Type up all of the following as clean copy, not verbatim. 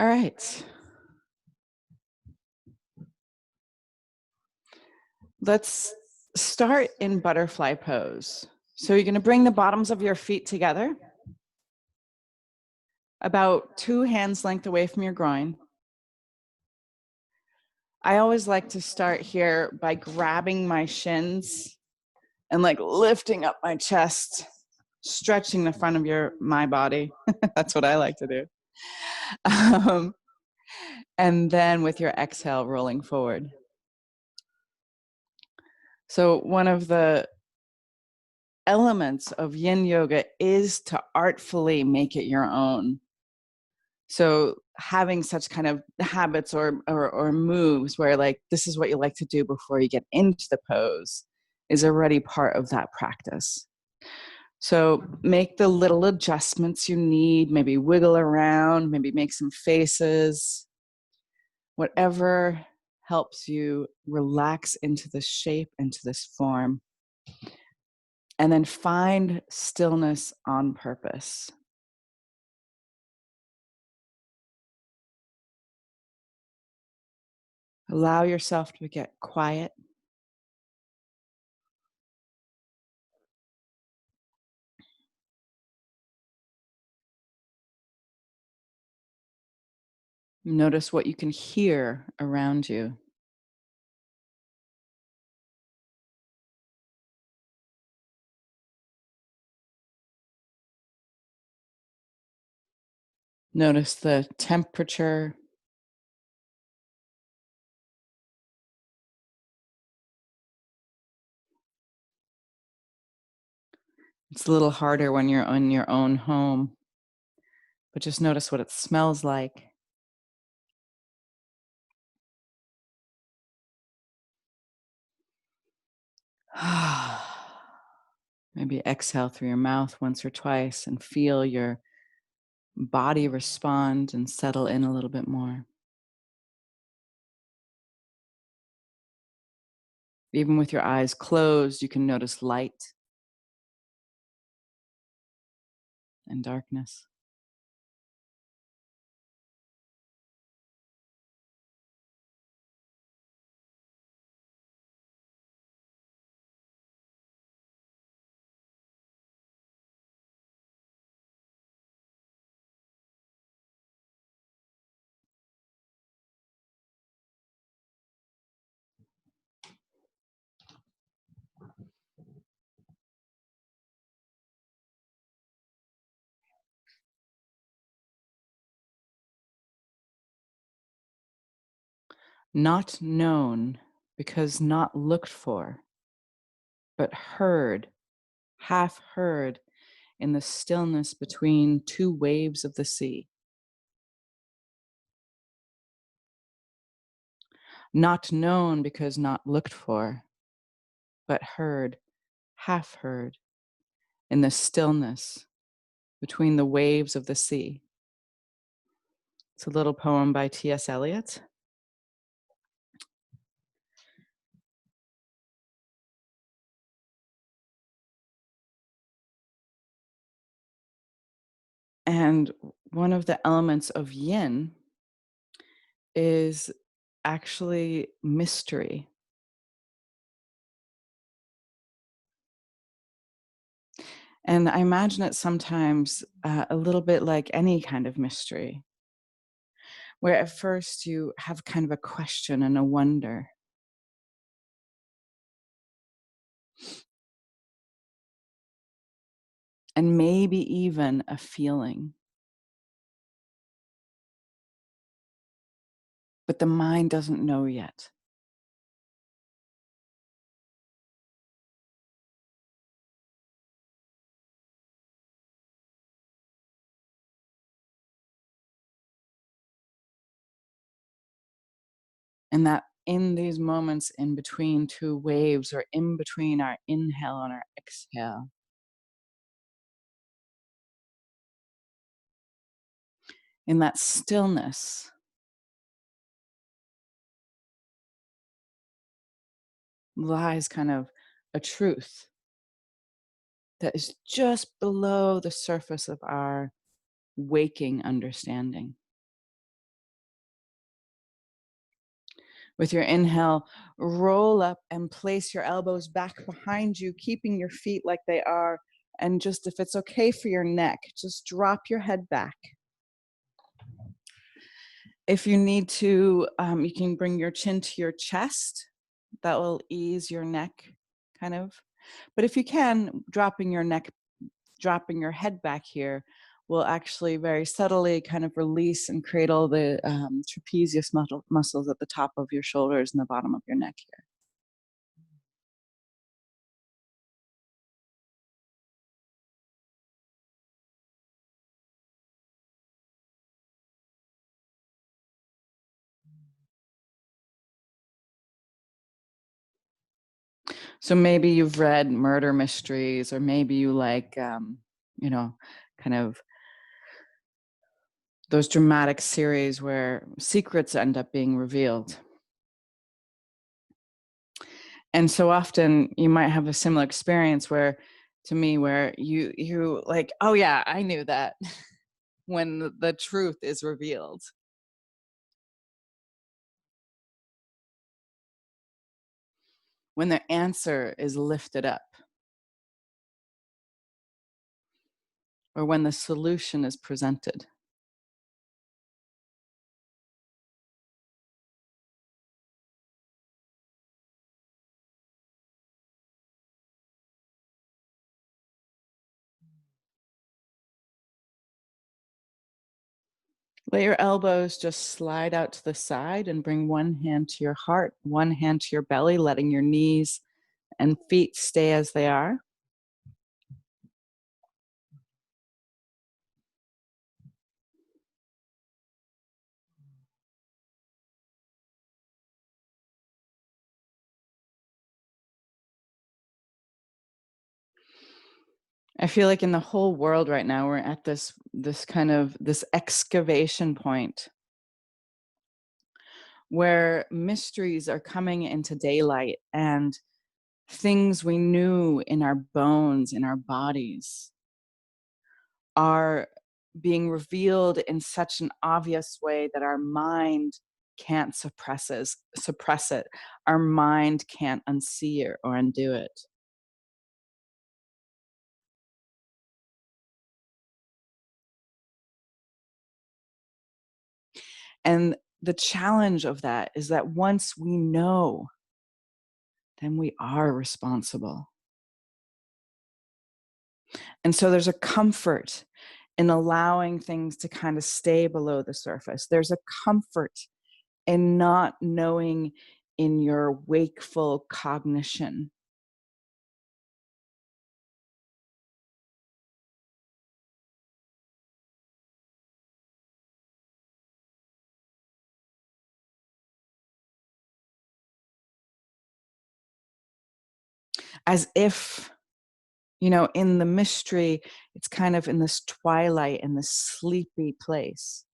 All right. Let's start in butterfly pose. So you're going to bring the bottoms of your feet together, about 2 hands length away from your groin. I always like to start here by grabbing my shins and like lifting up my chest, stretching the front of my body. That's what I like to do. Um, and then with your exhale, rolling forward. So one of the elements of yin yoga is to artfully make it your own. So having such kind of habits or moves where like this is what you like to do before you get into the pose is already part of that practice. So make the little adjustments you need, maybe wiggle around, maybe make some faces, whatever helps you relax into this shape, into this form. And then find stillness on purpose. Allow yourself to get quiet. Notice what you can hear around you. Notice the temperature. It's a little harder when you're in your own home, but just notice what it smells like. Maybe exhale through your mouth once or twice and feel your body respond and settle in a little bit more. Even with your eyes closed, you can notice light and darkness. Not known because not looked for, but heard, half heard in the stillness between two waves of the sea. Not known because not looked for, but heard, half heard in the stillness between the waves of the sea. It's a little poem by T.S. Eliot. And one of the elements of yin is actually mystery. And I imagine it sometimes a little bit like any kind of mystery, where at first you have kind of a question and a wonder. And maybe even a feeling. But the mind doesn't know yet. And that in these moments in between two waves or in between our inhale and our exhale, in that stillness, lies kind of a truth that is just below the surface of our waking understanding. With your inhale, roll up and place your elbows back behind you, keeping your feet like they are. And just, if it's okay for your neck, just drop your head back. If you need to, you can bring your chin to your chest. That will ease your neck, kind of. But if you can, dropping your head back here will actually very subtly kind of release and cradle the trapezius muscles at the top of your shoulders and the bottom of your neck here. So maybe you've read murder mysteries, or maybe you like, kind of those dramatic series where secrets end up being revealed. And so often you might have a similar experience where you like, oh yeah, I knew that, when the truth is revealed. When the answer is lifted up, or when the solution is presented. Let your elbows just slide out to the side and bring one hand to your heart, one hand to your belly, letting your knees and feet stay as they are. I feel like in the whole world right now, we're at this excavation point where mysteries are coming into daylight, and things we knew in our bones, in our bodies, are being revealed in such an obvious way that our mind can't suppress it. Our mind can't unsee it or undo it. And the challenge of that is that once we know, then we are responsible. And so there's a comfort in allowing things to kind of stay below the surface. There's a comfort in not knowing in your wakeful cognition. As if, in the mystery, it's kind of in this twilight, in this sleepy place.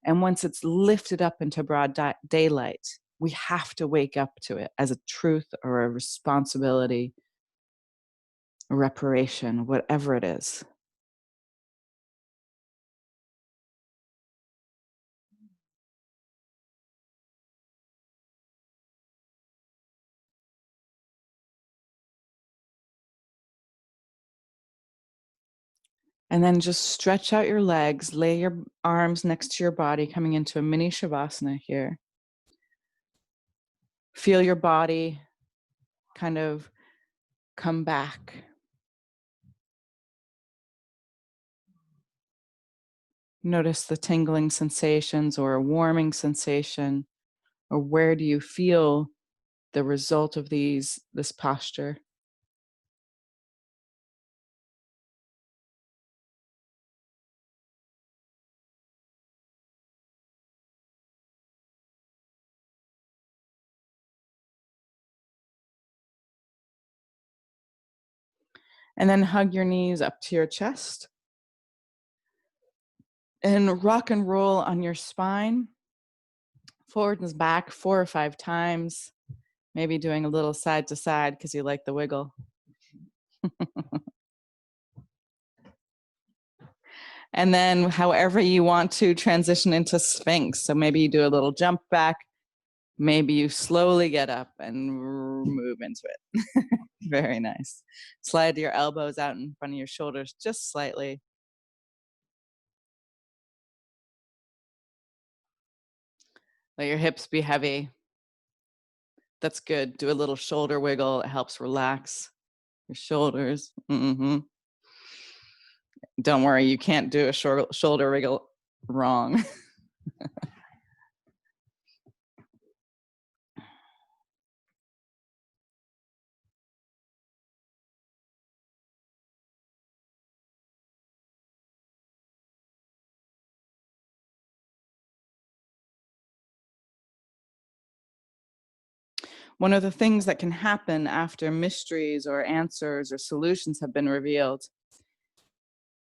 And once it's lifted up into broad daylight, we have to wake up to it as a truth or a responsibility, a reparation, whatever it is. And then just stretch out your legs, lay your arms next to your body, coming into a mini shavasana here. Feel your body kind of come back. Notice the tingling sensations or a warming sensation, or where do you feel the result of this posture? And then hug your knees up to your chest and rock and roll on your spine, forward and back 4 or 5 times, maybe doing a little side to side because you like the wiggle. And then however you want to transition into Sphinx. So maybe you do a little jump back, Maybe you slowly get up and move into it. Very nice. Slide your elbows out in front of your shoulders just slightly. Let your hips be heavy. That's good. Do a little shoulder wiggle. It helps relax your shoulders. Don't worry, you can't do a shoulder wiggle wrong. One of the things that can happen after mysteries or answers or solutions have been revealed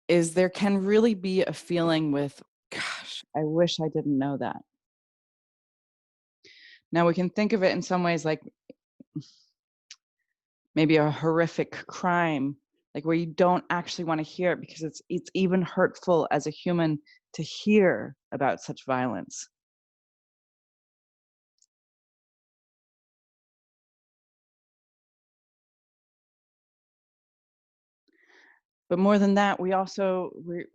is there can really be a feeling with, gosh, I wish I didn't know that. Now we can think of it in some ways like maybe a horrific crime, like where you don't actually want to hear it because it's even hurtful as a human to hear about such violence. But more than that, we're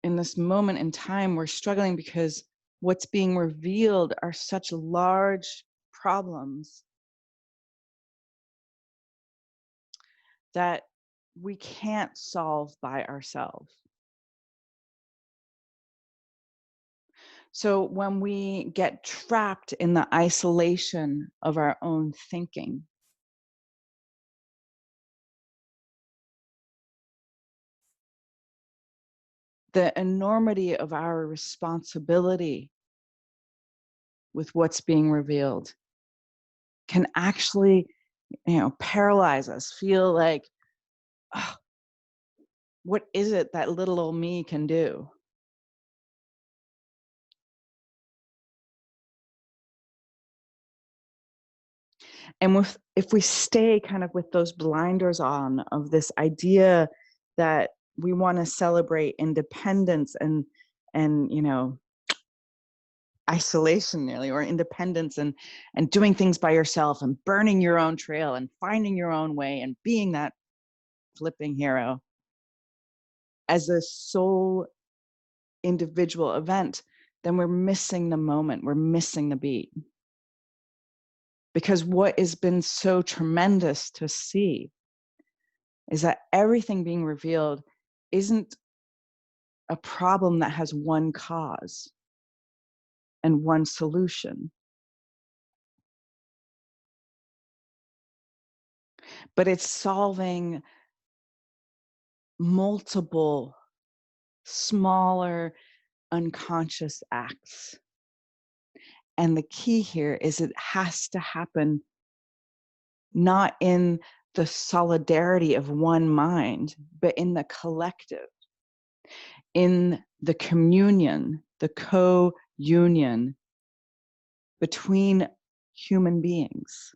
in this moment in time, we're struggling because what's being revealed are such large problems that we can't solve by ourselves. So when we get trapped in the isolation of our own thinking, the enormity of our responsibility with what's being revealed can actually, paralyze us, feel like, oh, what is it that little old me can do? And if we stay kind of with those blinders on of this idea that we want to celebrate independence and isolation nearly, or independence and doing things by yourself and burning your own trail and finding your own way and being that flipping hero as a sole individual event, then we're missing the moment, we're missing the beat. Because what has been so tremendous to see is that everything being revealed isn't a problem that has one cause and one solution, but it's solving multiple smaller unconscious acts. And the key here is it has to happen not in the solidarity of one mind, but in the collective, in the communion, the co-union between human beings.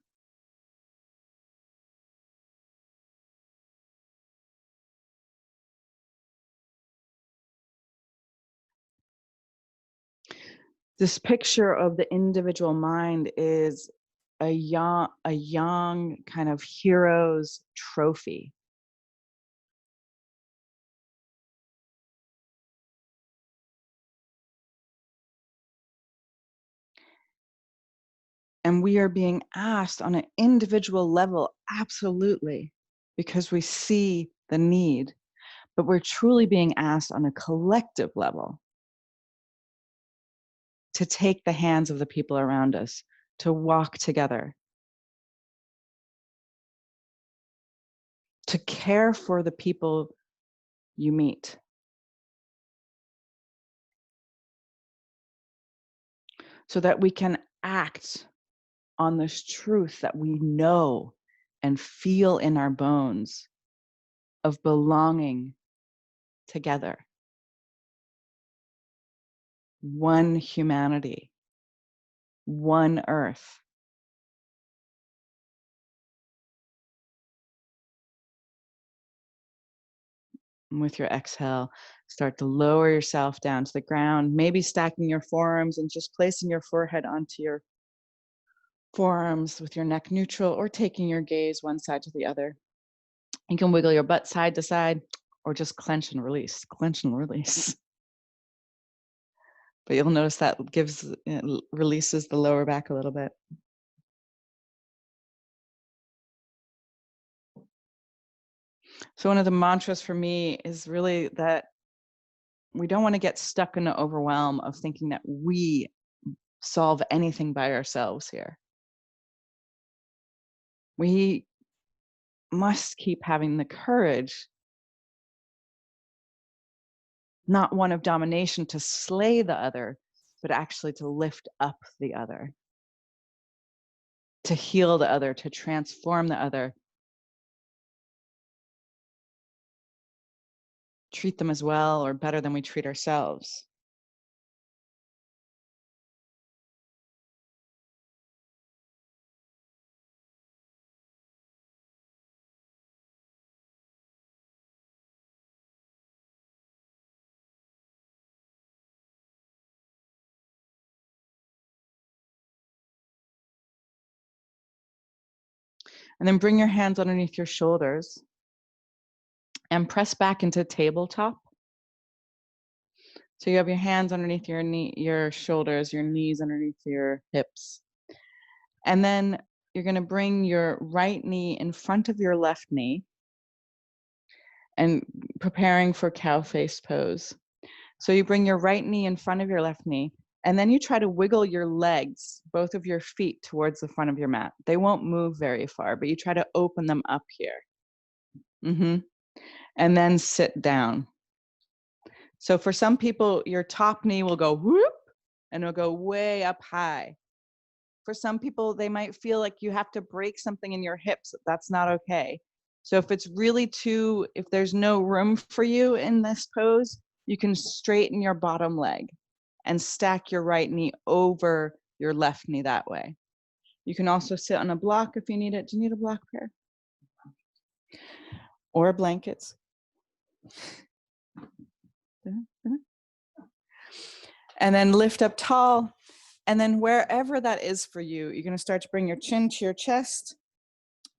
This picture of the individual mind is a young kind of hero's trophy. And we are being asked on an individual level, absolutely, because we see the need, but we're truly being asked on a collective level to take the hands of the people around us, to walk together, to care for the people you meet, so that we can act on this truth that we know and feel in our bones of belonging together. One humanity, one earth. And with your exhale, start to lower yourself down to the ground, maybe stacking your forearms and just placing your forehead onto your Forearms with your neck neutral or taking your gaze one side to the other. You can wiggle your butt side to side or just clench and release, clench and release. But you'll notice that releases the lower back a little bit. So one of the mantras for me is really that we don't want to get stuck in the overwhelm of thinking that we solve anything by ourselves here. We must keep having the courage, not one of domination to slay the other, but actually to lift up the other, to heal the other, to transform the other, treat them as well or better than we treat ourselves. And then bring your hands underneath your shoulders and press back into tabletop. So you have your hands underneath your shoulders, your knees underneath your hips. And then you're going to bring your right knee in front of your left knee and preparing for cow face pose. So you bring your right knee in front of your left knee, and then you try to wiggle your legs, both of your feet, towards the front of your mat. They won't move very far, but you try to open them up here. And then sit down. So for some people, your top knee will go whoop, and it'll go way up high. For some people, they might feel like you have to break something in your hips. That's not okay. So if if there's no room for you in this pose, you can straighten your bottom leg and stack your right knee over your left knee that way. You can also sit on a block if you need it. Do you need a block pair? Or blankets. And then lift up tall. And then wherever that is for you, you're going to start to bring your chin to your chest.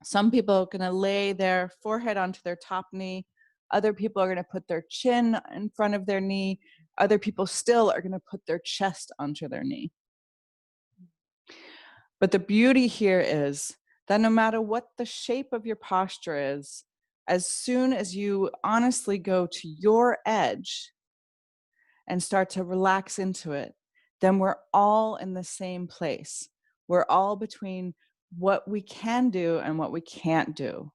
Some people are going to lay their forehead onto their top knee. Other people are going to put their chin in front of their knee. Other people still are going to put their chest onto their knee. But the beauty here is that no matter what the shape of your posture is, as soon as you honestly go to your edge and start to relax into it, then we're all in the same place. We're all between what we can do and what we can't do.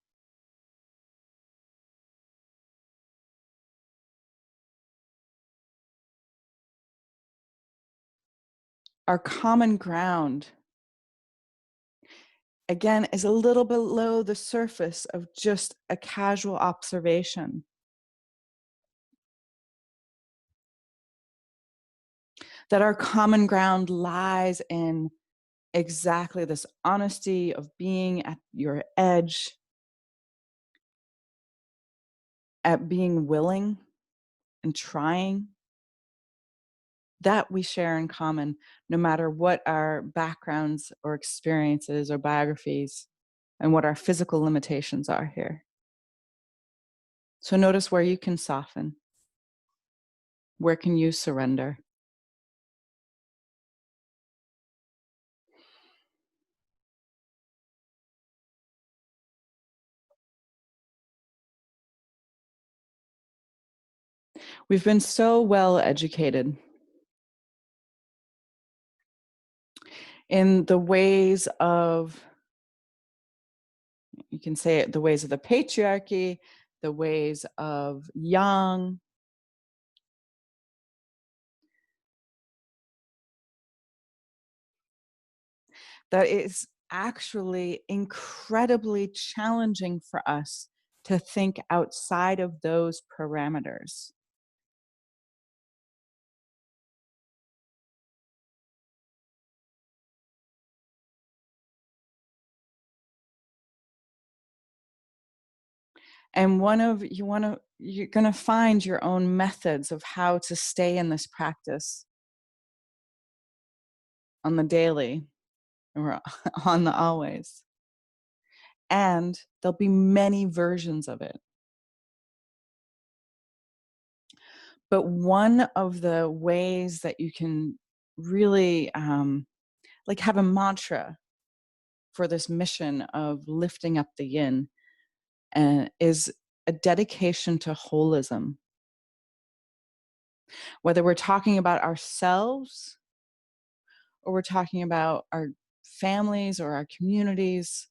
Our common ground, again, is a little below the surface of just a casual observation. That our common ground lies in exactly this honesty of being at your edge, at being willing and trying. That we share in common, no matter what our backgrounds or experiences or biographies and what our physical limitations are here. So notice where you can soften. Where can you surrender? We've been so well educated in the ways of, you can say it, the ways of the patriarchy, the ways of yang, that it's actually incredibly challenging for us to think outside of those parameters. And you're going to find your own methods of how to stay in this practice on the daily. We're on the always. And there'll be many versions of it. But one of the ways that you can really like have a mantra for this mission of lifting up the yin is a dedication to holism. Whether we're talking about ourselves or we're talking about our families or our communities,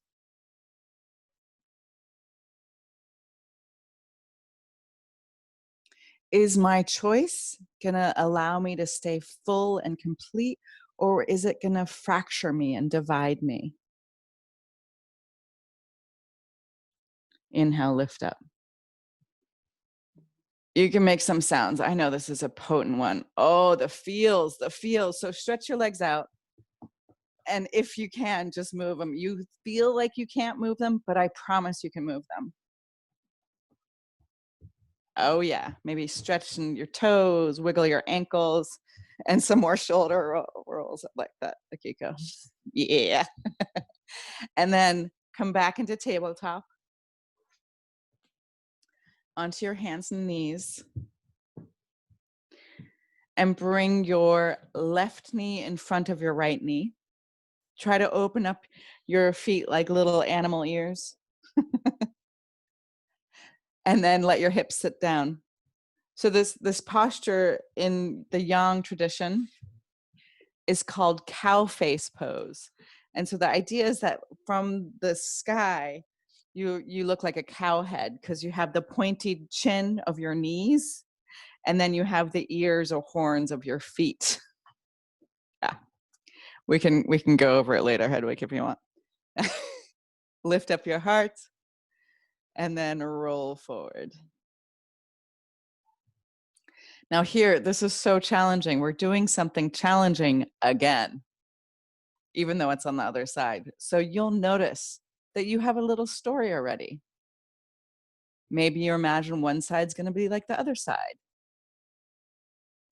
is my choice going to allow me to stay full and complete, or is it going to fracture me and divide me? Inhale, lift up. You can make some sounds. I know this is a potent one. Oh, the feels, the feels. So stretch your legs out. And if you can, just move them. You feel like you can't move them, but I promise you can move them. Oh, yeah. Maybe stretching your toes, wiggle your ankles, and some more shoulder rolls like that, Akiko. Yeah. And then come back into tabletop onto your hands and knees. And bring your left knee in front of your right knee. Try to open up your feet like little animal ears. And then let your hips sit down. So this posture in the yang tradition is called cow face pose. And so the idea is that from the sky, you look like a cow head because you have the pointed chin of your knees, and then you have the ears or horns of your feet. Yeah, we can go over it later, Hedwig, if you want. Lift up your heart and then roll forward. Now here, this is so challenging. We're doing something challenging again, even though it's on the other side. So you'll notice that you have a little story already. Maybe you imagine one side's going to be like the other side.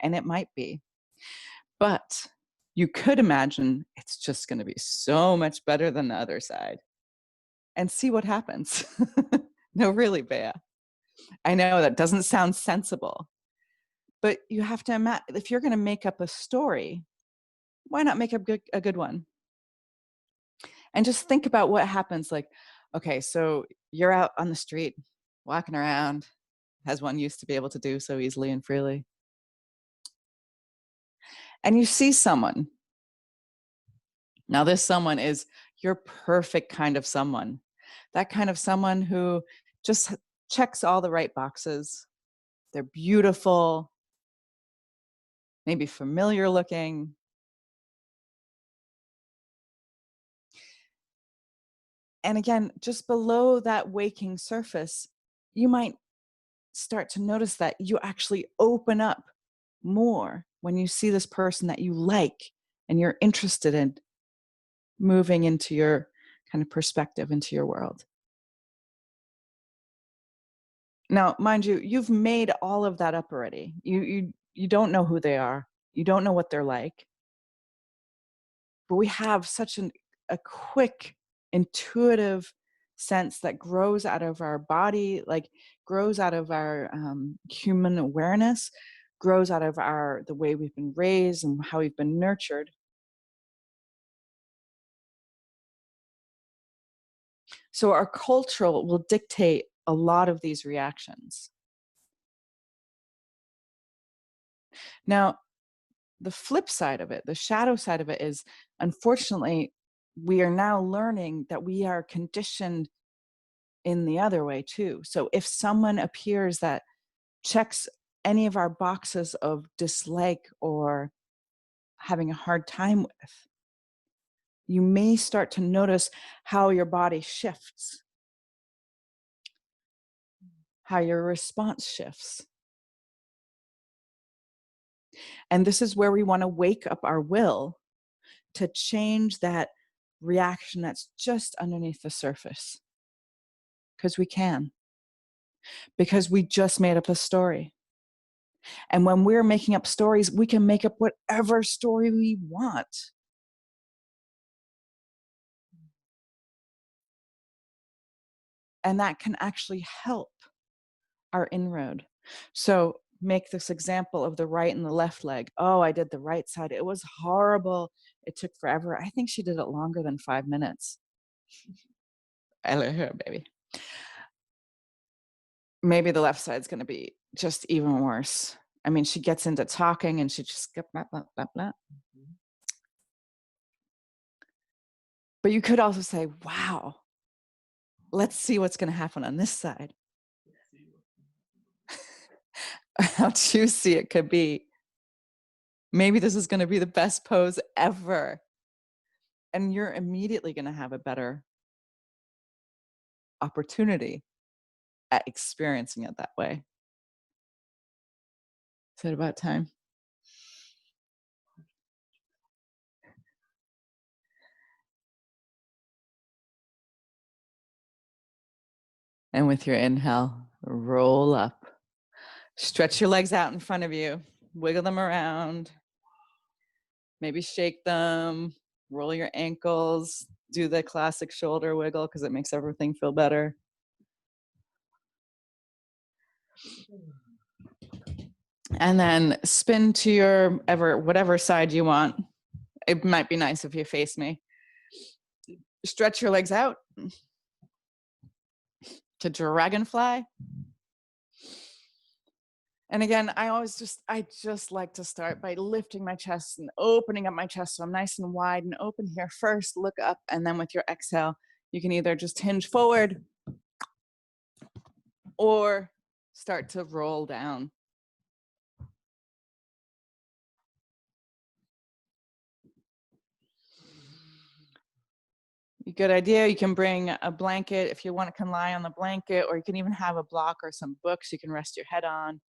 And it might be. But you could imagine it's just going to be so much better than the other side. And see what happens. No, really, Bea. I know that doesn't sound sensible. But you have to imagine, if you're going to make up a story, why not make up a good one? And just think about what happens. Like, okay, so you're out on the street, walking around, as one used to be able to do so easily and freely. And you see someone. Now, this someone is your perfect kind of someone. That kind of someone who just checks all the right boxes. They're beautiful, maybe familiar looking. And again, just below that waking surface, you might start to notice that you actually open up more when you see this person that you like and you're interested in moving into your kind of perspective into your world. Now, mind you, you've made all of that up already. You don't know who they are. You don't know what they're like. But we have such a quick, intuitive sense that grows out of our body, like grows out of our human awareness, grows out of the way we've been raised and how we've been nurtured. So our cultural will dictate a lot of these reactions. Now, the flip side of it, the shadow side of it is, unfortunately, we are now learning that we are conditioned in the other way too. So if someone appears that checks any of our boxes of dislike or having a hard time with, you may start to notice how your body shifts, how your response shifts. And this is where we want to wake up our will to change that reaction that's just underneath the surface. Because we can. Because we just made up a story. And when we're making up stories, we can make up whatever story we want. And that can actually help our inroad. So make this example of the right and the left leg. Oh, I did the right side. It was horrible. It took forever. I think she did it longer than 5 minutes. I let her, baby. Maybe the left side's going to be just even worse. I mean, she gets into talking and she just blah, blah, blah, blah. But you could also say, wow, let's see what's going to happen on this side. How juicy it could be. Maybe this is going to be the best pose ever. And you're immediately going to have a better opportunity at experiencing it that way. Is it about time? And with your inhale, roll up. Stretch your legs out in front of you. Wiggle them around. Maybe shake them. Roll your ankles. Do the classic shoulder wiggle because it makes everything feel better. And then spin to your whatever side you want. It might be nice if you face me. Stretch your legs out to dragonfly. And again, I just like to start by lifting my chest and opening up my chest so I'm nice and wide and open here first. Look up, and then with your exhale, you can either just hinge forward or start to roll down. Good idea. You can bring a blanket if you want, can lie on the blanket, or you can even have a block or some books you can rest your head on.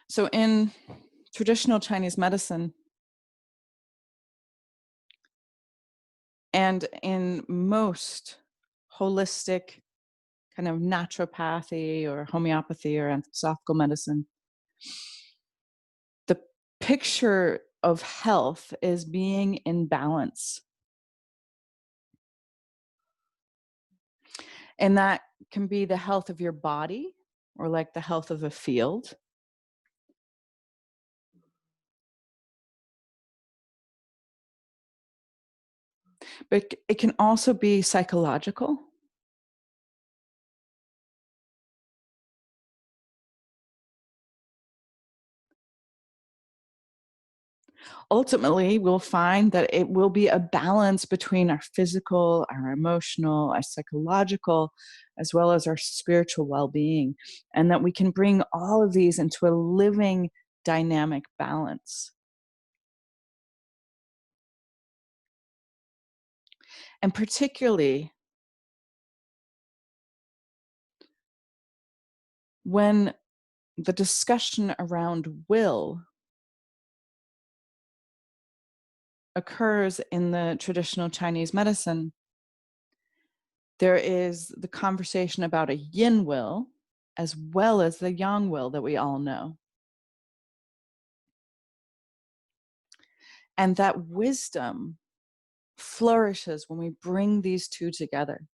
So in traditional Chinese medicine, and in most holistic kind of naturopathy or homeopathy or anthroposophical medicine, the picture of health is being in balance. And that can be the health of your body or like the health of a field. But it can also be psychological. Ultimately, we'll find that it will be a balance between our physical, our emotional, our psychological, as well as our spiritual well-being, and that we can bring all of these into a living, dynamic balance. And particularly when the discussion around will occurs in the traditional Chinese medicine, there is the conversation about a yin will as well as the yang will that we all know. And that wisdom flourishes when we bring these two together.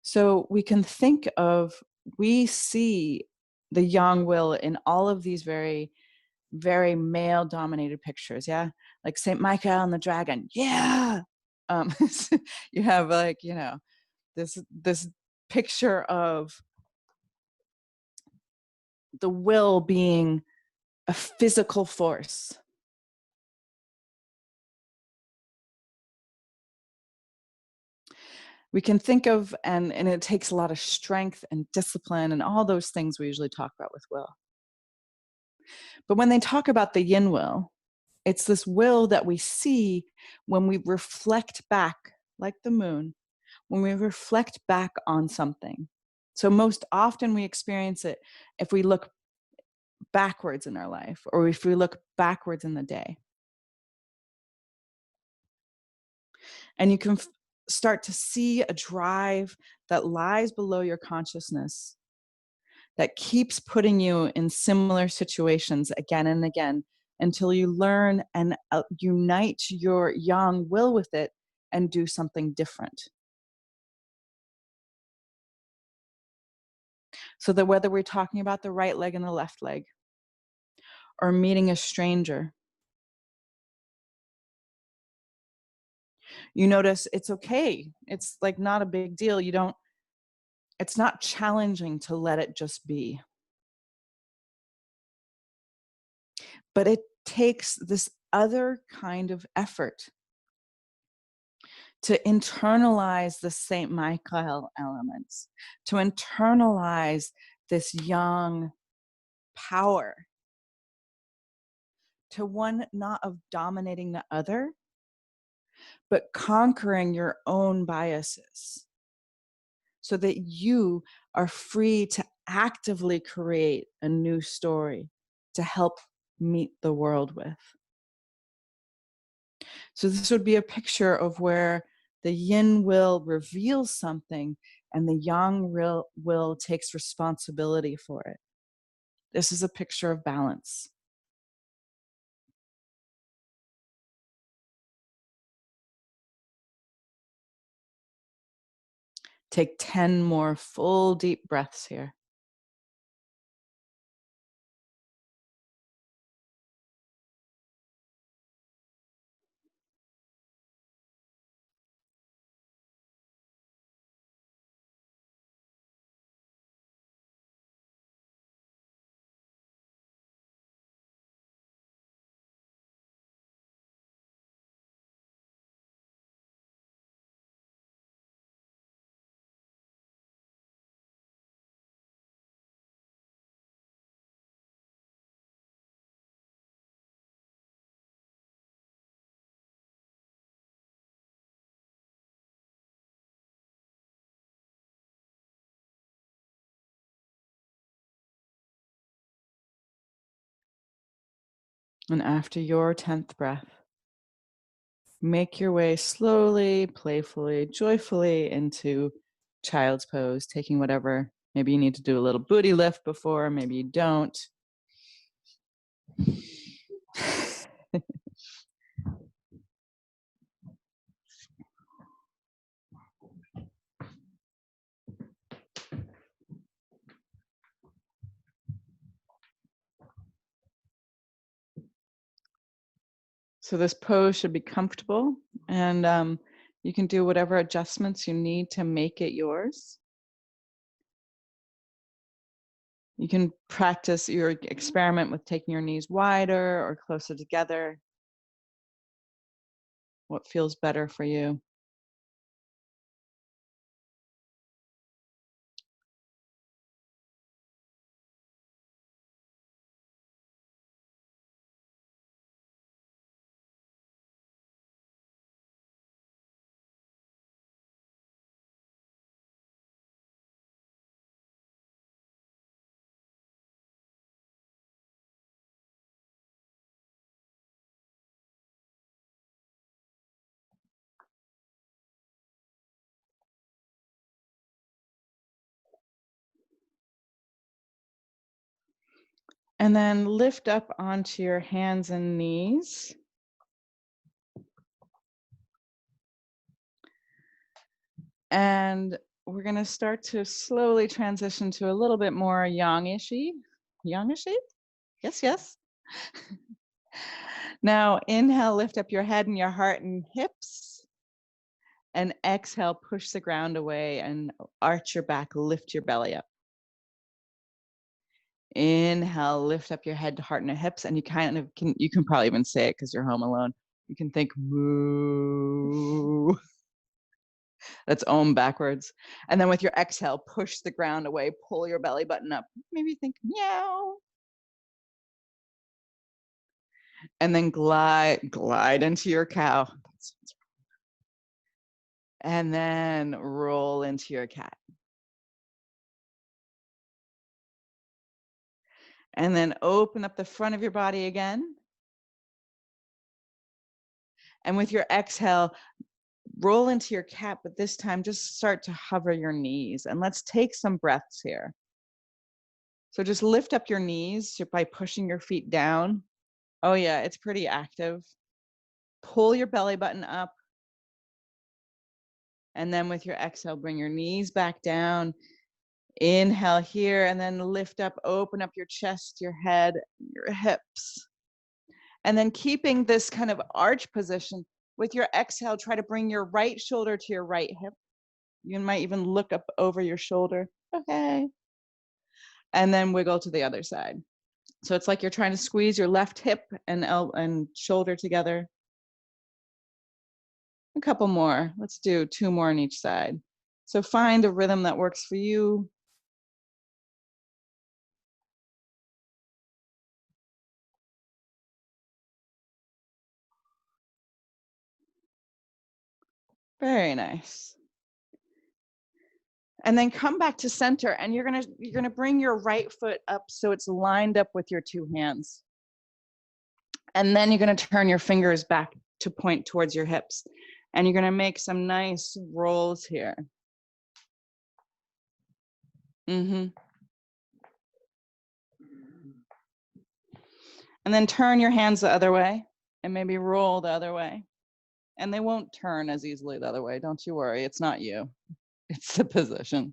So we can think of, we see the yang will in all of these very, very male dominated pictures. Yeah. Like St. Michael and the dragon. Yeah. You have like, this picture of the will being a physical force. We can think of, and it takes a lot of strength and discipline and all those things we usually talk about with will. But when they talk about the yin will, it's this will that we see when we reflect back, like the moon, when we reflect back on something. So most often we experience it if we look backwards in our life, or if we look backwards in the day. And you can start to see a drive that lies below your consciousness that keeps putting you in similar situations again and again until you learn and unite your yang will with it and do something different. So that whether we're talking about the right leg and the left leg, or meeting a stranger, you notice it's okay. It's like not a big deal. It's not challenging to let it just be. But it takes this other kind of effort to internalize the St. Michael elements, to internalize this yang power, to one not of dominating the other, but conquering your own biases so that you are free to actively create a new story to help meet the world with. So this would be a picture of where the yin will reveals something and the yang will takes responsibility for it. This is a picture of balance. Take 10 more full deep breaths here. And after your 10th breath, make your way slowly, playfully, joyfully into child's pose, taking whatever. Maybe you need to do a little booty lift before, maybe you don't. So this pose should be comfortable, and you can do whatever adjustments you need to make it yours. You can practice your experiment with taking your knees wider or closer together. What feels better for you? And then lift up onto your hands and knees. And we're going to start to slowly transition to a little bit more yang-ishy. Yang-ishy? Yes, yes. Now, inhale, lift up your head and your heart and hips. And exhale, push the ground away and arch your back, lift your belly up. Inhale, lift up your head, heart, and hips, and you can probably even say it because you're home alone. You can think moo. That's om backwards. And then with your exhale, push the ground away, pull your belly button up. Maybe think meow. And then glide into your cow. And then roll into your cat. And then open up the front of your body again. And with your exhale, roll into your cat, but this time just start to hover your knees. And let's take some breaths here. So just lift up your knees by pushing your feet down. Oh yeah, it's pretty active. Pull your belly button up. And then with your exhale, bring your knees back down. Inhale here, and then lift up, open up your chest, your head, your hips. And then keeping this kind of arch position, with your exhale, try to bring your right shoulder to your right hip. You might even look up over your shoulder. Okay. And then wiggle to the other side. So it's like you're trying to squeeze your left hip and shoulder together. A couple more. Let's do 2 more on each side. So find a rhythm that works for you. Very nice. And then come back to center, and you're gonna bring your right foot up so it's lined up with your 2 hands. And then you're gonna turn your fingers back to point towards your hips. And you're gonna make some nice rolls here. And then turn your hands the other way and maybe roll the other way. And they won't turn as easily the other way. Don't you worry. It's not you. It's the position.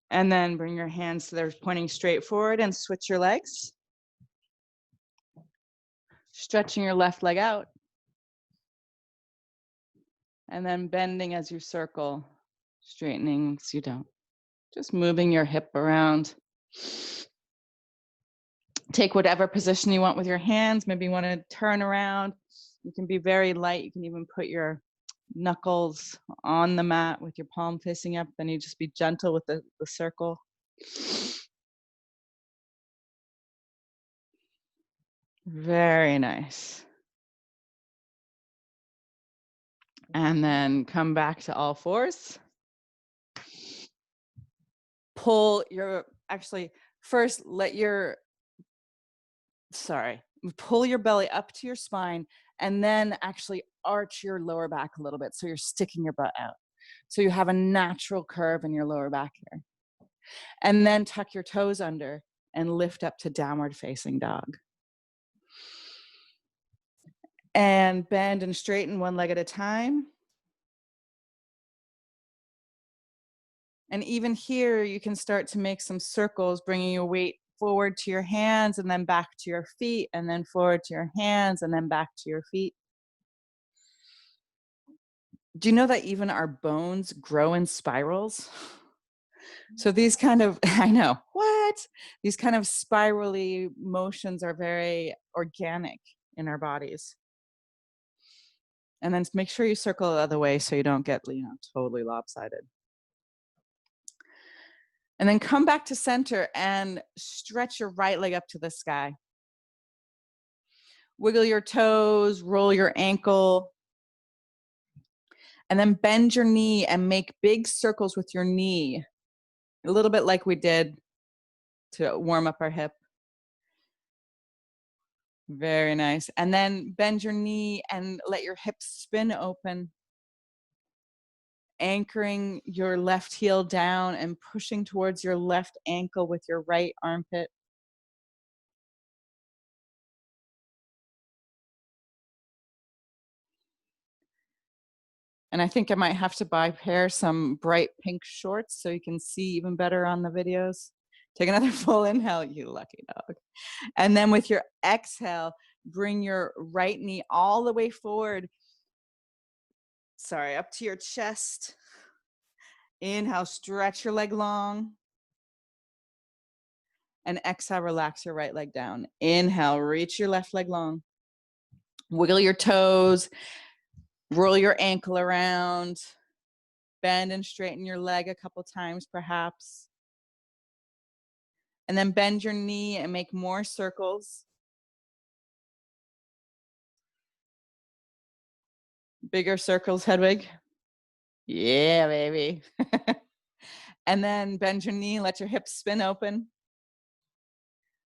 And then bring your hands so they're pointing straight forward and switch your legs. Stretching your left leg out. And then bending as you circle, straightening so you don't. Just moving your hip around. Take whatever position you want with your hands. Maybe you want to turn around. You can be very light. You can even put your knuckles on the mat with your palm facing up. Then you just be gentle with the circle. Very nice. And then come back to all fours. Pull your, actually, first pull your belly up to your spine and then actually arch your lower back a little bit so you're sticking your butt out. So you have a natural curve in your lower back here. And then tuck your toes under and lift up to downward facing dog. And bend and straighten one leg at a time. And even here, you can start to make some circles, bringing your weight forward to your hands and then back to your feet, and then forward to your hands and then back to your feet. Do you know that even our bones grow in spirals? So these kind of, I know, what? These kind of spirally motions are very organic in our bodies. And then make sure you circle the other way so you don't get, totally lopsided. And then come back to center and stretch your right leg up to the sky. Wiggle your toes, roll your ankle, and then bend your knee and make big circles with your knee, a little bit like we did to warm up our hip. Very nice. And then bend your knee and let your hips spin open, anchoring your left heel down and pushing towards your left ankle with your right armpit. And I think I might have to buy pair some bright pink shorts so you can see even better on the videos. Take another full inhale, you lucky dog. And then with your exhale, bring your right knee all the way forward. Sorry, up to your chest. Inhale, stretch your leg long. And exhale, relax your right leg down. Inhale, reach your left leg long. Wiggle your toes. Roll your ankle around. Bend and straighten your leg a couple times, perhaps. And then bend your knee and make more circles. Bigger circles, Hedwig. Yeah, baby. And then bend your knee, let your hips spin open.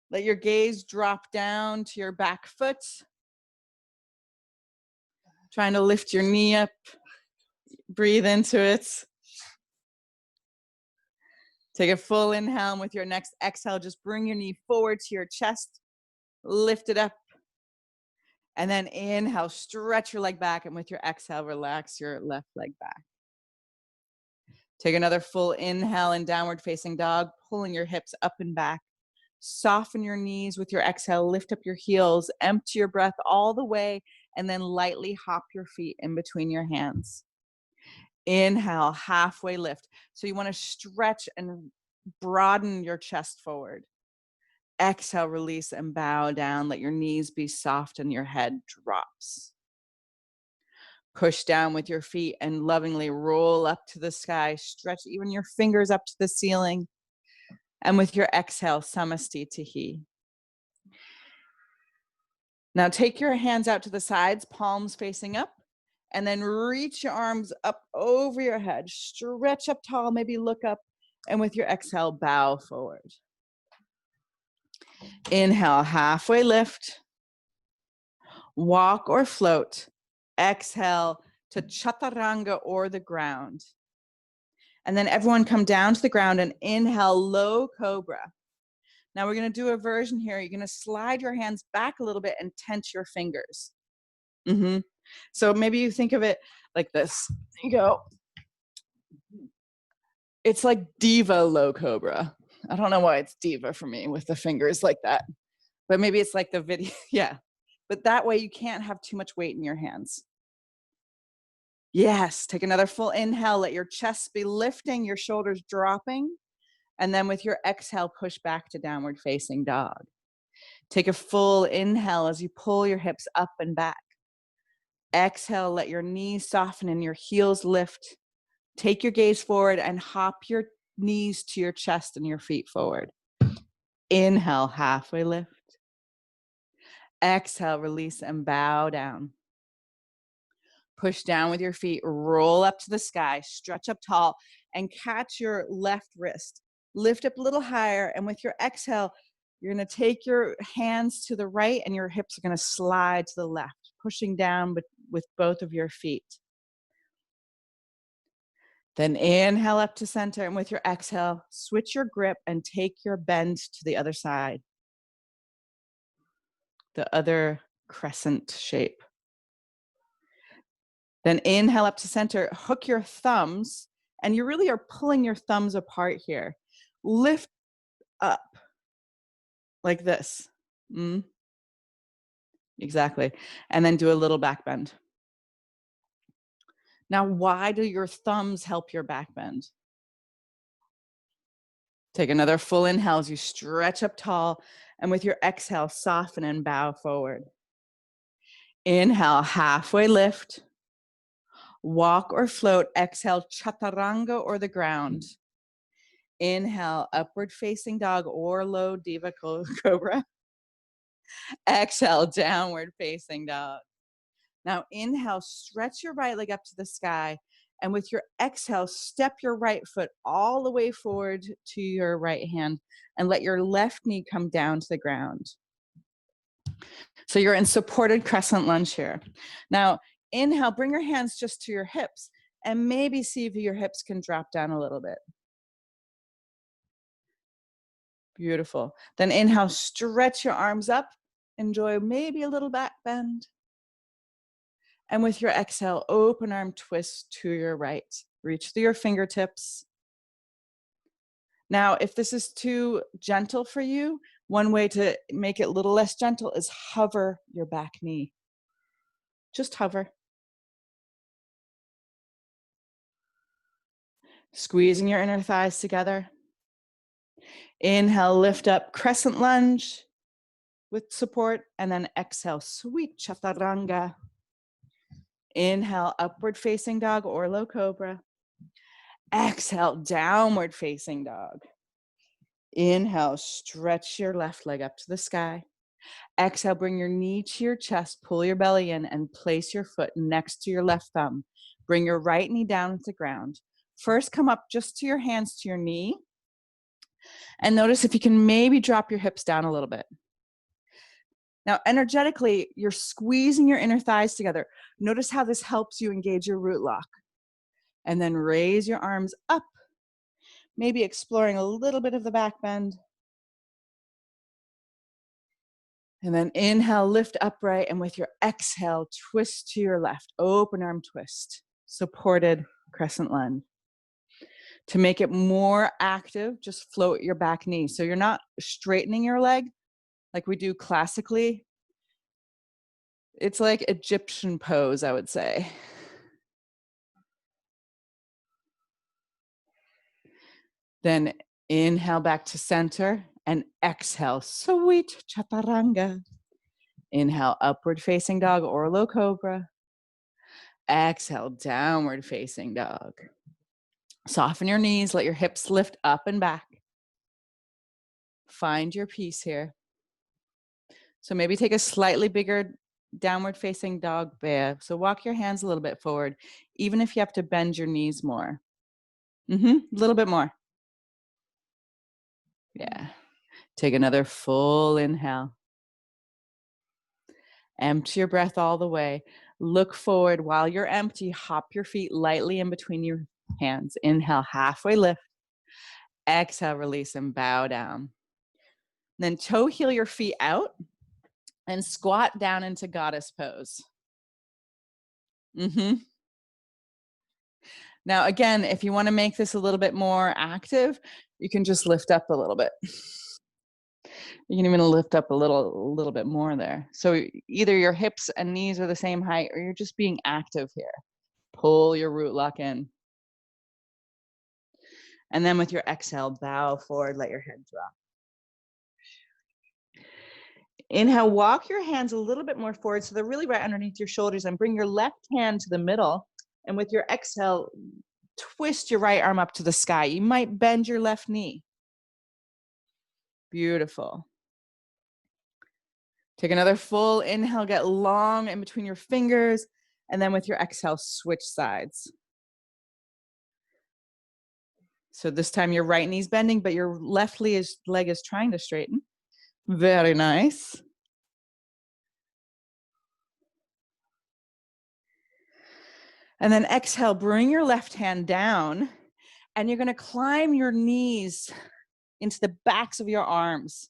Let your gaze drop down to your back foot. Trying to lift your knee up. Breathe into it. Take a full inhale, and with your next exhale, just bring your knee forward to your chest. lift it up. And then inhale, stretch your leg back. And with your exhale, relax your left leg back. Take another full inhale in downward facing dog, pulling your hips up and back. Soften your knees with your exhale, lift up your heels, empty your breath all the way, and then lightly hop your feet in between your hands. Inhale, halfway lift. So you want to stretch and broaden your chest forward. Exhale, release and bow down. Let your knees be soft and your head drops. Push down with your feet and lovingly roll up to the sky. Stretch even your fingers up to the ceiling. And with your exhale, samasti tihi. Now take your hands out to the sides, palms facing up, and then reach your arms up over your head. Stretch up tall, maybe look up, and with your exhale, bow forward. Inhale, halfway lift. Walk or float. Exhale to chaturanga or the ground. And then everyone come down to the ground and inhale, low cobra. Now we're going to do a version here. You're going to slide your hands back a little bit and tense your fingers. So maybe you think of it like this. You go. It's like diva low cobra. I don't know why it's diva for me with the fingers like that. But maybe it's like the video. Yeah. But that way you can't have too much weight in your hands. Yes. Take another full inhale. Let your chest be lifting, your shoulders dropping. And then with your exhale, push back to downward facing dog. Take a full inhale as you pull your hips up and back. Exhale, let your knees soften and your heels lift. Take your gaze forward and hop your knees to your chest and your feet forward. Inhale, halfway lift. Exhale, release and bow down. Push down with your feet, roll up to the sky, stretch up tall, and catch your left wrist. Lift up a little higher, and with your exhale, you're going to take your hands to the right and your hips are going to slide to the left, pushing down with both of your feet. Then inhale up to center, and with your exhale, switch your grip and take your bend to the other side, the other crescent shape. Then inhale up to center, hook your thumbs, and you really are pulling your thumbs apart here. Lift up like this. Exactly. And then do a little back bend. Now, why do your thumbs help your back bend? Take another full inhale as you stretch up tall, and with your exhale, soften and bow forward. Inhale, halfway lift. Walk or float. Exhale, chaturanga or the ground. Inhale, upward facing dog or low diva cobra. Exhale, downward facing dog. Now inhale, stretch your right leg up to the sky. And with your exhale, step your right foot all the way forward to your right hand and let your left knee come down to the ground. So you're in supported crescent lunge here. Now inhale, bring your hands just to your hips and maybe see if your hips can drop down a little bit. Beautiful. Then inhale, stretch your arms up. Enjoy maybe a little back bend. And with your exhale, open arm twist to your right. Reach through your fingertips. Now, if this is too gentle for you, one way to make it a little less gentle is hover your back knee. Just hover. Squeezing your inner thighs together. Inhale, lift up, crescent lunge with support, and then exhale, sweet chaturanga. Inhale, upward facing dog or low cobra. Exhale, downward facing dog. Inhale, stretch your left leg up to the sky. Exhale, bring your knee to your chest, pull your belly in, and place your foot next to your left thumb. Bring your right knee down to the ground. First, come up just to your hands to your knee. And notice if you can maybe drop your hips down a little bit. Now, energetically, you're squeezing your inner thighs together. Notice how this helps you engage your root lock. And then raise your arms up, maybe exploring a little bit of the back bend. And then inhale, lift upright, and with your exhale, twist to your left, open arm twist, supported crescent lunge. To make it more active, just float your back knee. So you're not straightening your leg like we do classically. It's like Egyptian pose, I would say. Then inhale back to center and exhale, sweet chaturanga. Inhale, upward facing dog or low cobra. Exhale, downward facing dog. Soften your knees, let your hips lift up and back. Find your peace here. So maybe take a slightly bigger downward facing dog bear. So walk your hands a little bit forward, even if you have to bend your knees more. A little bit more. Yeah. Take another full inhale. Empty your breath all the way. Look forward. While you're empty, hop your feet lightly in between your hands. Inhale, halfway lift. Exhale, release and bow down. Then toe heel your feet out and squat down into goddess pose. Now, again, if you want to make this a little bit more active, you can just lift up a little bit. You can even lift up a little bit more there. So either your hips and knees are the same height, or you're just being active here. Pull your root lock in. And then with your exhale, bow forward, let your head drop. Inhale, walk your hands a little bit more forward so they're really right underneath your shoulders, and bring your left hand to the middle. And with your exhale, twist your right arm up to the sky. You might bend your left knee. Beautiful. Take another full inhale, get long in between your fingers, and then with your exhale, switch sides. So this time your right knee's bending, but your left leg is trying to straighten. Very nice. And then exhale, bring your left hand down, and you're going to climb your knees into the backs of your arms.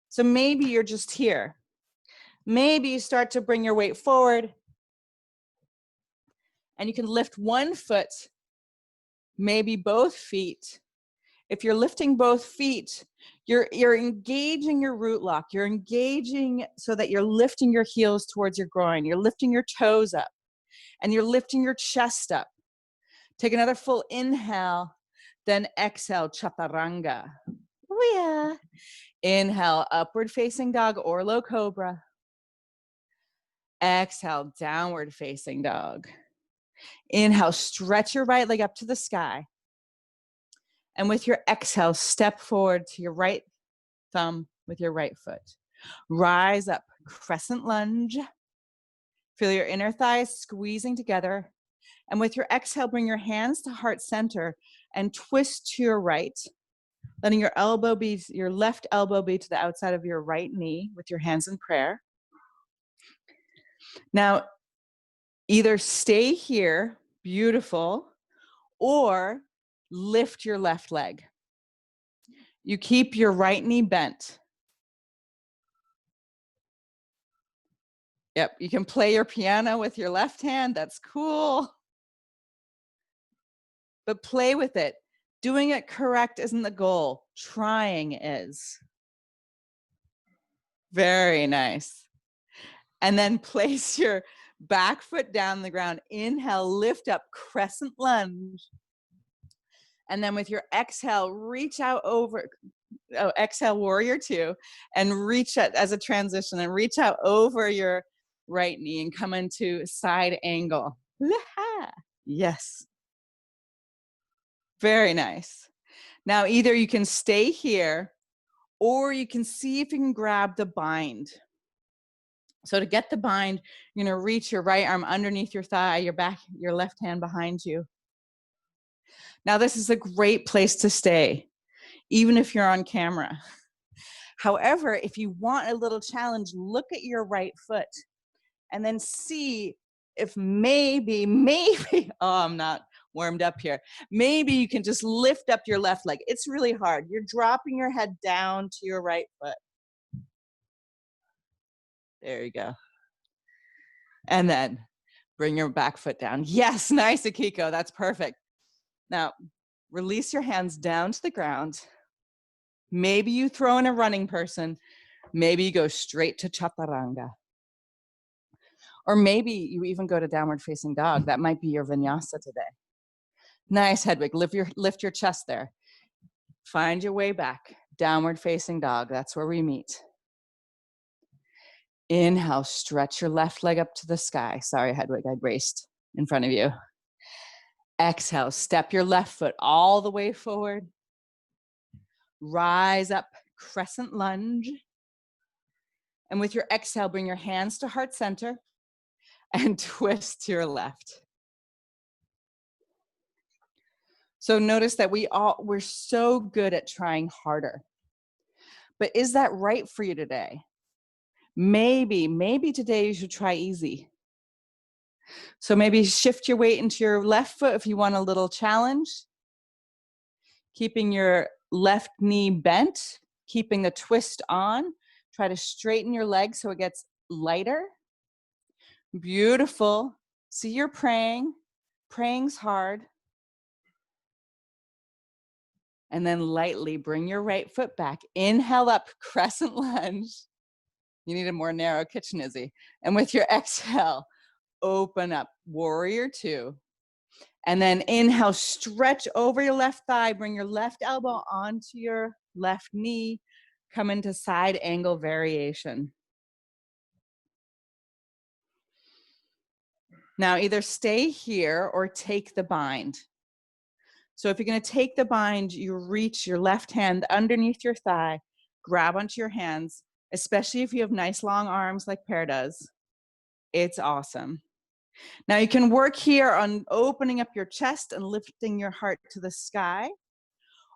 So maybe you're just here. Maybe you start to bring your weight forward, and you can lift one foot, maybe both feet. If you're lifting both feet, you're engaging your root lock. You're engaging so that you're lifting your heels towards your groin. You're lifting your toes up, and you're lifting your chest up. Take another full inhale, then exhale, chaturanga. Oh yeah. Inhale, upward facing dog or low cobra. Exhale, downward facing dog. Inhale, stretch your right leg up to the sky. And with your exhale, step forward to your right thumb with your right foot. Rise up, crescent lunge. Feel your inner thighs squeezing together. And with your exhale, bring your hands to heart center and twist to your right, letting your left elbow be to the outside of your right knee with your hands in prayer. Now, either stay here, beautiful, or lift your left leg. You keep your right knee bent. Yep, you can play your piano with your left hand. That's cool. But play with it. Doing it correct isn't the goal. Trying is. Very nice. And then place your back foot down the ground. Inhale, lift up, crescent lunge. And then with your exhale, reach out over, exhale, warrior two, and reach out as a transition and reach out over your right knee and come into side angle. Yes. Very nice. Now, either you can stay here or you can see if you can grab the bind. So to get the bind, you're going to reach your right arm underneath your thigh, your left hand behind you. Now, this is a great place to stay, even if you're on camera. However, if you want a little challenge, look at your right foot and then see if maybe, oh, I'm not warmed up here. Maybe you can just lift up your left leg. It's really hard. You're dropping your head down to your right foot. There you go. And then bring your back foot down. Yes, nice, Akiko. That's perfect. Now, release your hands down to the ground. Maybe you throw in a running person. Maybe you go straight to chaturanga. Or maybe you even go to downward facing dog. That might be your vinyasa today. Nice, Hedwig. Lift your chest there. Find your way back. Downward facing dog. That's where we meet. Inhale, stretch your left leg up to the sky. Sorry, Hedwig, I raced in front of you. Exhale, step your left foot all the way forward. Rise up, crescent lunge. And with your exhale, bring your hands to heart center and twist to your left. So notice that we're so good at trying harder. But is that right for you today? Maybe today you should try easy. So maybe shift your weight into your left foot if you want a little challenge. Keeping your left knee bent, keeping the twist on. Try to straighten your leg so it gets lighter. Beautiful. See, you're praying. Praying's hard. And then lightly bring your right foot back. Inhale up, crescent lunge. You need a more narrow kitchen, Izzy. And with your exhale, open up, warrior two. And then inhale, stretch over your left thigh, bring your left elbow onto your left knee, come into side angle variation. Now either stay here or take the bind. So if you're gonna take the bind, you reach your left hand underneath your thigh, grab onto your hands, especially if you have nice long arms like Pear does. It's awesome. Now you can work here on opening up your chest and lifting your heart to the sky.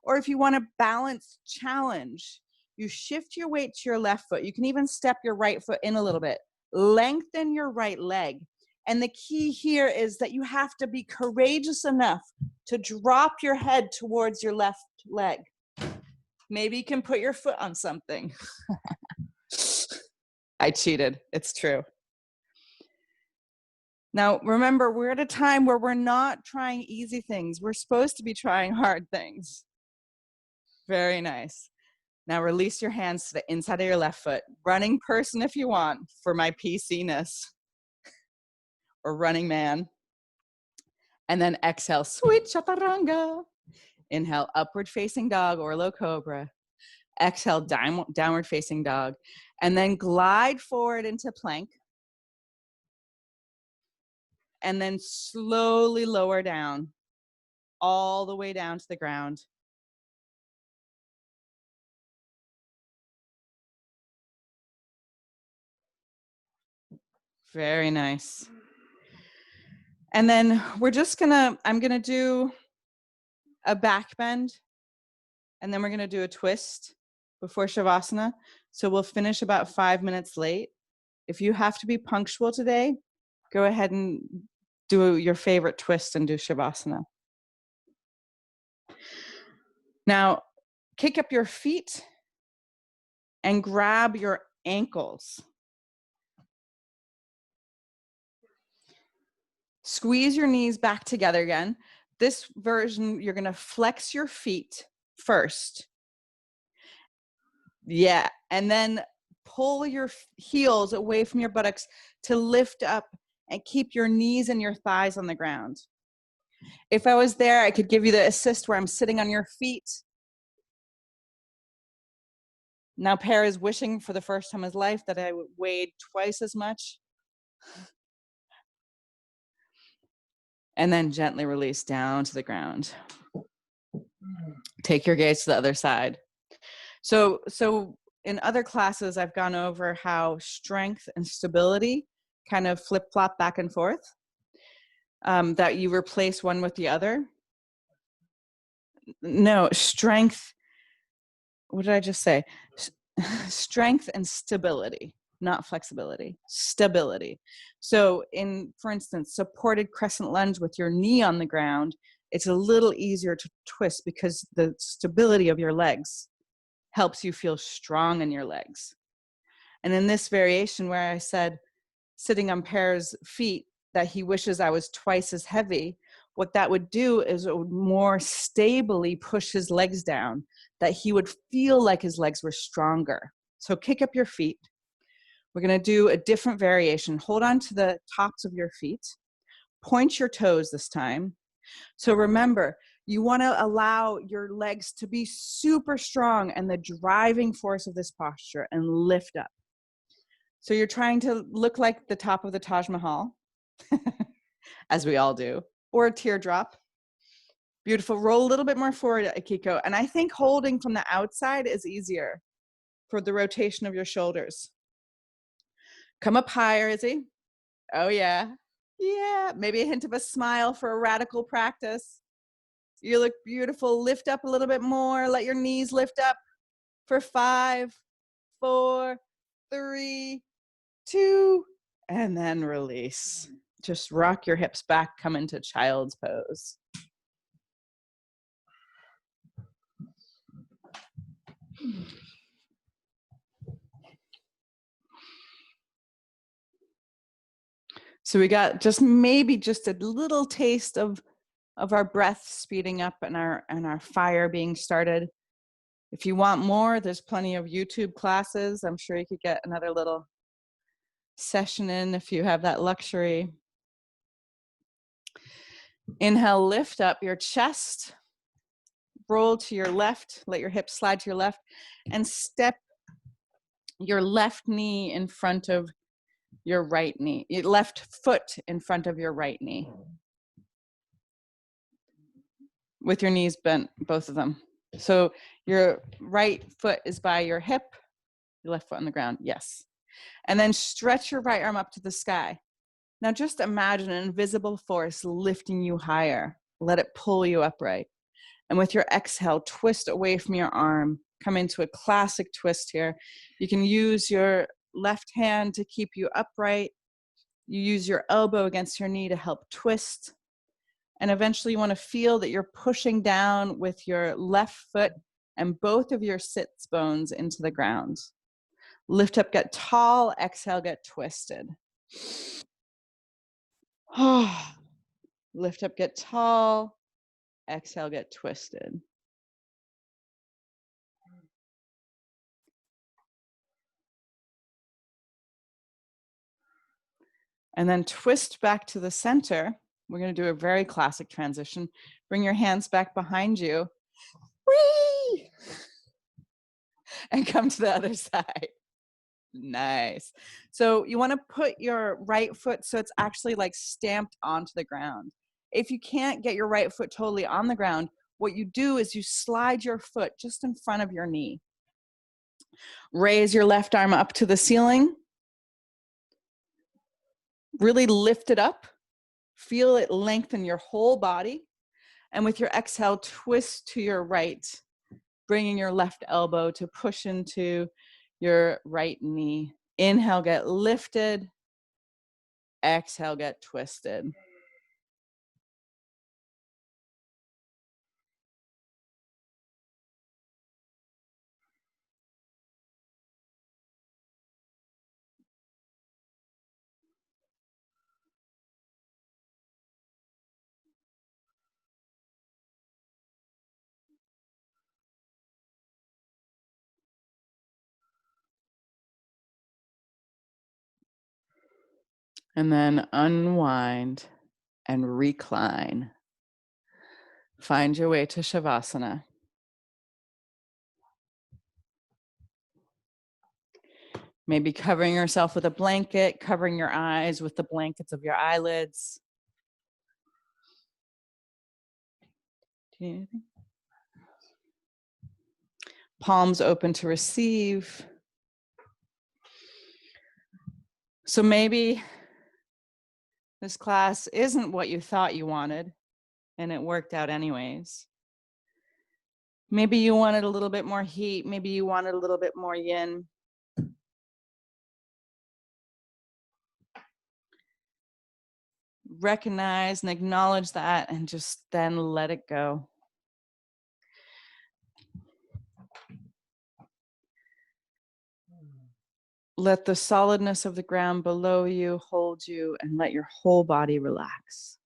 Or if you want a balanced challenge, you shift your weight to your left foot. You can even step your right foot in a little bit. Lengthen your right leg. And the key here is that you have to be courageous enough to drop your head towards your left leg. Maybe you can put your foot on something. I cheated, it's true. Now, remember, we're at a time where we're not trying easy things. We're supposed to be trying hard things. Very nice. Now release your hands to the inside of your left foot. Running person if you want for my PC-ness. Or running man. And then exhale, sweet chaturanga. Inhale, upward facing dog or low cobra. Exhale, downward facing dog. And then glide forward into plank. And then slowly lower down, all the way down to the ground. Very nice. And then I'm gonna do a back bend, and then we're gonna do a twist before Shavasana. So we'll finish about 5 minutes late. If you have to be punctual today, go ahead and do your favorite twist and do Shavasana. Now, kick up your feet and grab your ankles. Squeeze your knees back together again. This version, you're gonna flex your feet first. Yeah, and then pull your heels away from your buttocks to lift up and keep your knees and your thighs on the ground. If I was there, I could give you the assist where I'm sitting on your feet. Now Pear is wishing for the first time in his life that I weighed twice as much. And then gently release down to the ground. Take your gaze to the other side. So in other classes, I've gone over how strength and stability kind of flip-flop back and forth, that you replace one with the other. No, strength, what did I just say? Strength and stability, not flexibility, stability. So for instance, supported crescent lunge with your knee on the ground, it's a little easier to twist because the stability of your legs helps you feel strong in your legs. And in this variation where I said sitting on Pear's feet that he wishes I was twice as heavy, what that would do is it would more stably push his legs down, that he would feel like his legs were stronger. So kick up your feet. We're going to do a different variation. Hold on to the tops of your feet. Point your toes this time. So remember, you want to allow your legs to be super strong and the driving force of this posture, and lift up. So you're trying to look like the top of the Taj Mahal, as we all do, or a teardrop. Beautiful. Roll a little bit more forward, Akiko. And I think holding from the outside is easier for the rotation of your shoulders. Come up higher, Izzy. Oh, yeah. Yeah. Maybe a hint of a smile for a radical practice. You look beautiful. Lift up a little bit more. Let your knees lift up for 5, 4, 3, 2, and then release. Just rock your hips back. Come into child's pose. So we got maybe just a little taste of our breath speeding up and our fire being started. If you want more, there's plenty of YouTube classes. I'm sure you could get another little session in if you have that luxury. Inhale, lift up your chest. Roll to your left. Let your hips slide to your left. And step your left knee in front of your right knee. Your left foot in front of your right knee. With your knees bent, both of them. So your right foot is by your hip, your left foot on the ground, yes. And then stretch your right arm up to the sky. Now just imagine an invisible force lifting you higher. Let it pull you upright. And with your exhale, twist away from your arm. Come into a classic twist here. You can use your left hand to keep you upright. You use your elbow against your knee to help twist. And eventually you want to feel that you're pushing down with your left foot and both of your sits bones into the ground. Lift up, get tall, exhale, get twisted. Lift up, get tall, exhale, get twisted. And then twist back to the center. We're going to do a very classic transition. Bring your hands back behind you. Whee! And come to the other side. Nice. So you want to put your right foot so it's actually like stamped onto the ground. If you can't get your right foot totally on the ground, what you do is you slide your foot just in front of your knee. Raise your left arm up to the ceiling. Really lift it up. Feel it lengthen your whole body. And with your exhale, twist to your right, bringing your left elbow to push into your right knee. Inhale, get lifted. Exhale, get twisted. And then unwind and recline. Find your way to Shavasana. Maybe covering yourself with a blanket, covering your eyes with the blankets of your eyelids. Do you need anything? Palms open to receive. So maybe this class isn't what you thought you wanted, and it worked out anyways. Maybe you wanted a little bit more heat. Maybe you wanted a little bit more yin. Recognize and acknowledge that, and just then let it go. Let the solidness of the ground below you hold you, and let your whole body relax.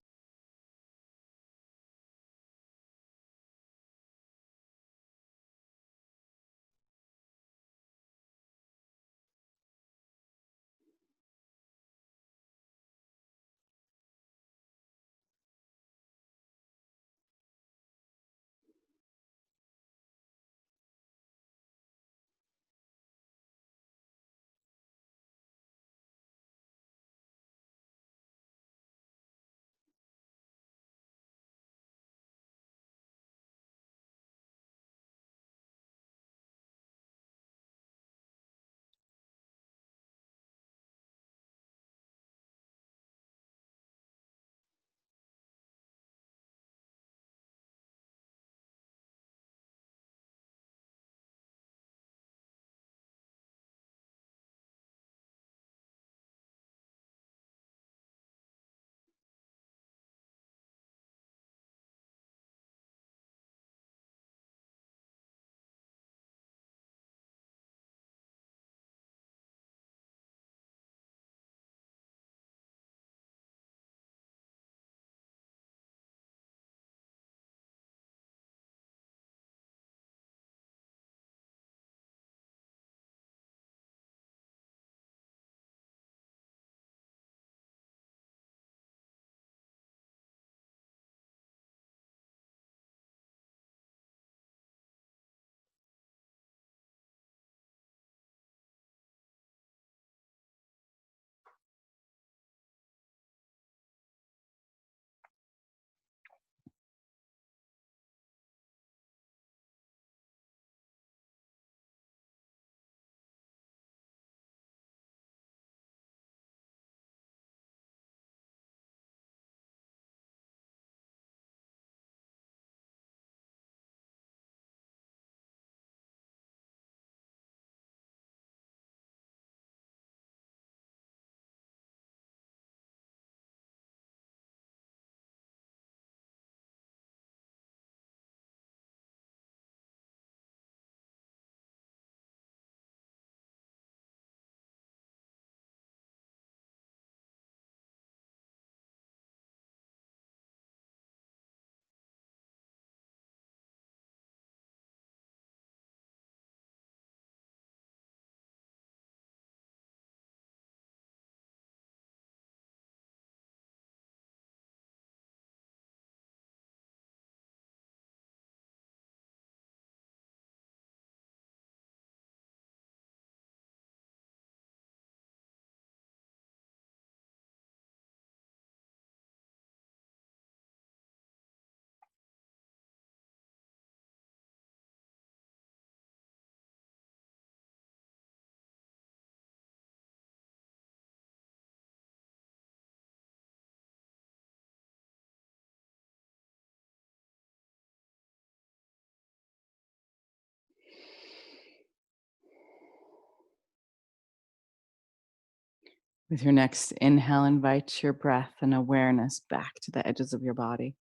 With your next inhale, invite your breath and awareness back to the edges of your body.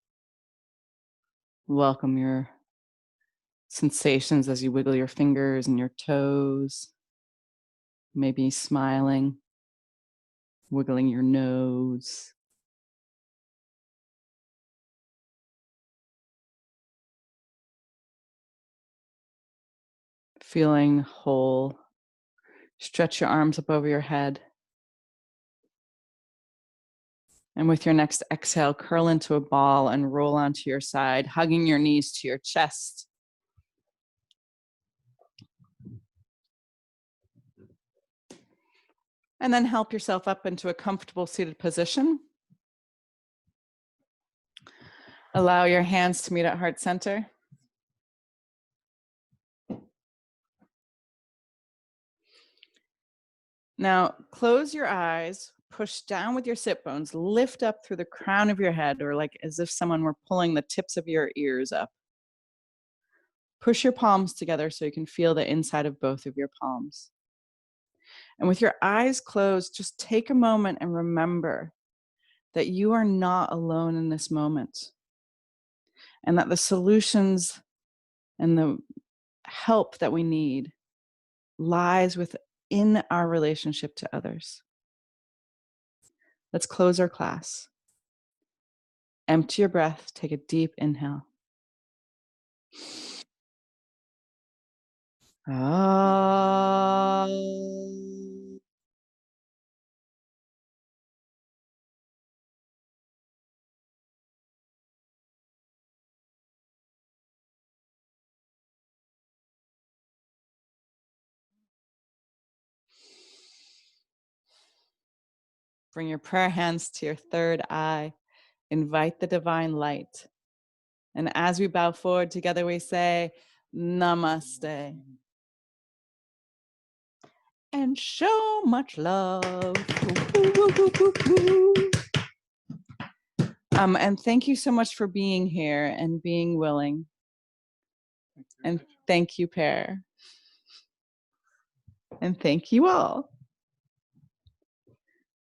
Welcome your sensations as you wiggle your fingers and your toes, maybe smiling, wiggling your nose. Feeling whole. Stretch your arms up over your head. And with your next exhale, curl into a ball and roll onto your side, hugging your knees to your chest. And then help yourself up into a comfortable seated position. Allow your hands to meet at heart center. Now, close your eyes, push down with your sit bones, lift up through the crown of your head, or like as if someone were pulling the tips of your ears up. Push your palms together so you can feel the inside of both of your palms. And with your eyes closed, just take a moment and remember that you are not alone in this moment, and that the solutions and the help that we need lies in our relationship to others. Let's close our class. Empty your breath, take a deep inhale. Ah. Bring your prayer hands to your third eye. Invite the divine light. And as we bow forward together, we say, Namaste. And show much love. And thank you so much for being here and being willing. And thank you, Pear. And thank you all.